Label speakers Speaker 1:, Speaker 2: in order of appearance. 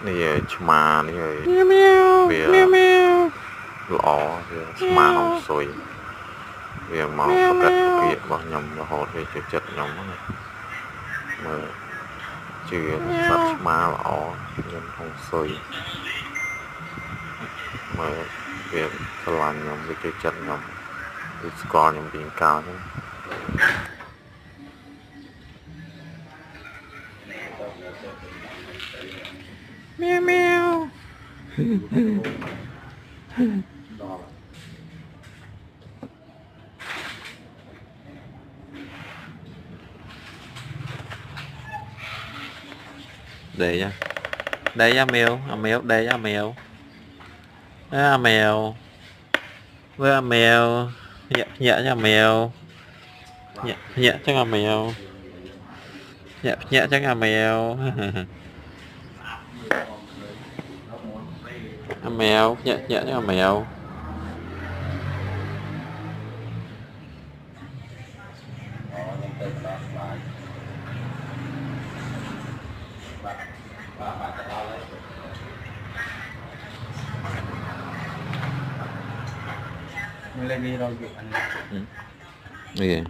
Speaker 1: này chma này về lọ chma hồng sôi về màu bạc kia bao nhom và hột về chật nhom mà chưa bắt chma lọ nhom hồng sôi mà về làm nhom về chật nhom về score nhom biến cao nhé meow meow để nha đây nha mèo đây nha mèo mèo với mèo nhẹ nhẹ nha mèo nhẹ nhẹ chắc là mèo nhẹ nhẹ chắc là mèo mèo nhẹ nhẹ chắc là mèo
Speaker 2: lên đi rồi
Speaker 1: gì